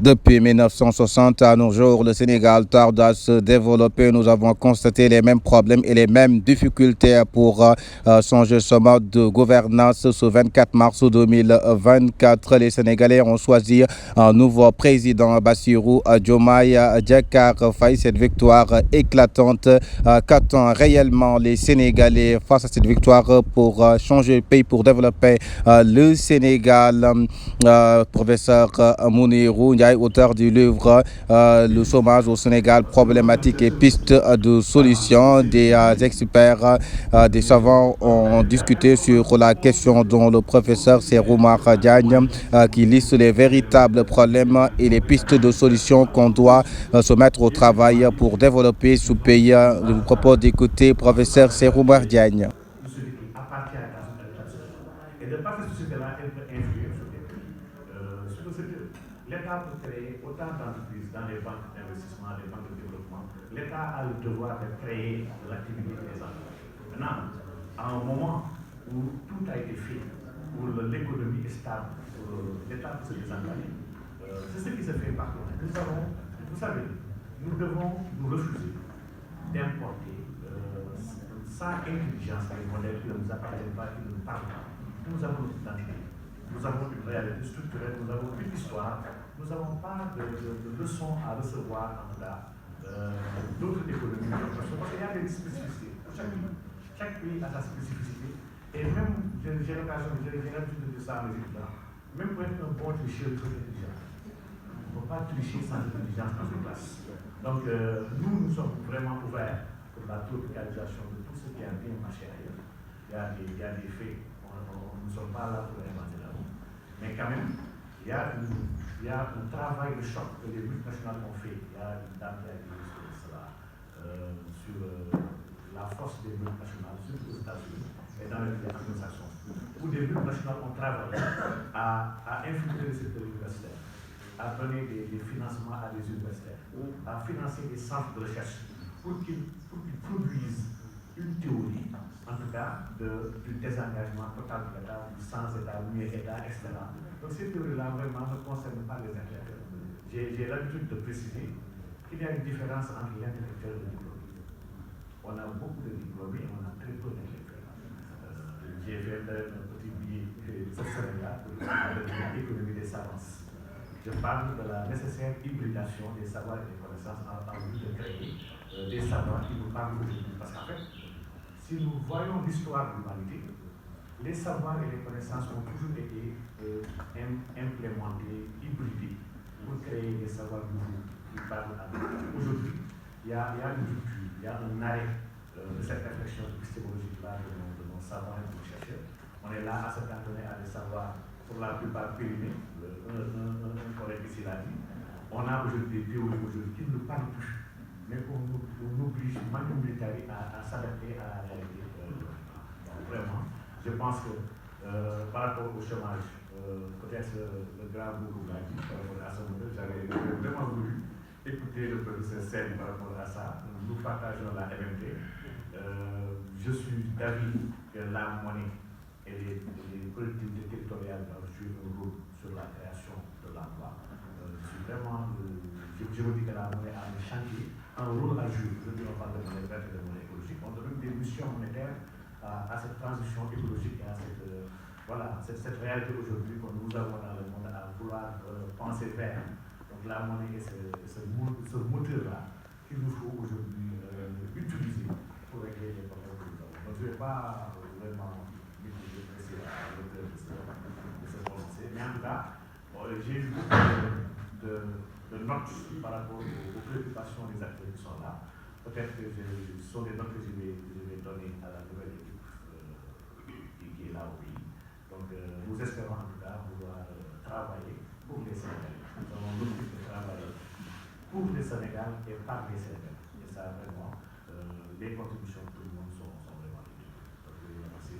Depuis 1960 à nos jours, le Sénégal tarde à se développer. Nous avons constaté les mêmes problèmes et les mêmes difficultés pour changer ce mode de gouvernance. Ce 24 mars 2024, les Sénégalais ont choisi un nouveau président, Bassirou Diomaye Diakhar Faye. Cette victoire éclatante, qu'attendent réellement les Sénégalais face à cette victoire pour changer le pays, pour développer le Sénégal? Professeur Mounirou Ndiaye, auteur du livre Le chômage au Sénégal, problématiques et pistes de solutions. Des experts, des savants ont discuté sur la question, dont le professeur Seroumar Diagne qui liste les véritables problèmes et les pistes de solutions qu'on doit se mettre au travail pour développer ce pays. Je vous propose d'écouter professeur Seroumar Diagne. Et de par cette société-là, elle peut influer sur les pays. Sur le secteur, l'État peut créer autant d'entreprises dans les banques d'investissement, les banques de développement. L'État a le devoir de créer de l'activité des entreprises. Maintenant, à un moment où tout a été fait, où l'économie est stable, l'État peut se désengager, c'est ce qui se fait partout. Vous savez, nous devons nous refuser d'importer sans intelligence les modèles qui ne nous appartiennent pas, qui ne nous parlent pas. Nous avons une identité, nous avons une réalité structurelle, nous avons une histoire, nous n'avons pas de leçons à recevoir en tout cas d'autres économies. Parce qu'il y a des spécificités. Chaque pays a sa spécificité. Et même, j'ai l'habitude de dire ça à mes étudiants, même pour être un bon tricheur, il faut être intelligent. Il ne faut pas tricher sans intelligence dans une classe. Donc nous sommes vraiment ouverts pour la tropicalisation de tout ce qui a bien marché ailleurs. Il y a des faits. Nous ne sommes pas là pour inventer la roue. Mais quand même, il y a un travail de choc que les multinationales ont fait. Il y a une dame qui a dit cela sur la force des multinationales, surtout aux États-Unis et dans les anglo-saxons, où des multinationales ont travaillé à infiltrer le secteur universitaire, à donner des financements à des universitaires, à financer des centres de recherche pour qu'ils produisent une théorie, en tout cas, du désengagement total de l'État, du sans-État, mi-État, etc. Donc cette théorie-là, vraiment, ne concerne pas les intellectuels. J'ai l'habitude de préciser qu'il y a une différence entre l'intellectuel et le diplômé. On a beaucoup de diplômés, on a très peu d'intellectuels. J'ai fait un petit billet ce Sénégal pour l'économie des savances. Je parle de la nécessaire hybridation des savoirs et des connaissances en vue de créer des savoirs qui nous parlent aujourd'hui. Parce qu'en fait, si nous voyons l'histoire de l'humanité, les savoirs et les connaissances ont toujours été implémentés, hybridés, pour créer des savoirs nouveaux qui parlent à nous. Aujourd'hui, il y a une rupture, il y a un arrêt de cette réflexion épistémologique-là de nos savants et de nos chercheurs. On est là à se cantonner à des savoirs, pour la plupart périmés, un collègue ici l'a dit. On a aujourd'hui des théories qui ne nous parlent plus, mais on oblige manifestement à s'adapter à la réalité. Donc vraiment, je pense que par rapport au chômage, peut-être le grand groupe l'a dit par rapport à ce modèle, j'avais vraiment voulu écouter le professeur Sen par rapport à ça. Nous partageons la MMT. Je suis d'avis que la monnaie et les collectivités territoriales doivent jouer un rôle sur la création de l'emploi. Je suis vraiment, je me dis que la monnaie a un chantier, un rôle à jouer. Aujourd'hui, on parle de monnaie verte et de monnaie écologique. On donne des missions monétaires à cette transition écologique et à cette réalité aujourd'hui que nous avons dans le monde à vouloir penser vers. Donc la monnaie est ce moteur-là qu'il nous faut aujourd'hui utiliser pour régler les problèmes que nous avons. Donc je ne vais pas vraiment m'exprimer à l'auteur de ce prononcé, mais en tout cas, j'ai eu beaucoup de notes par rapport aux préoccupations des acteurs qui sont là. Peut-être que ce sont des notes que je vais donner à la nouvelle équipe qui est là au pays. Donc nous espérons en tout cas vouloir travailler pour les Sénégalais. Nous avons l'objectif de travailler pour les Sénégal et par les Sénégalais. Et ça, vraiment, les contributions de tout le monde sont vraiment utiles. Donc je vous remercie.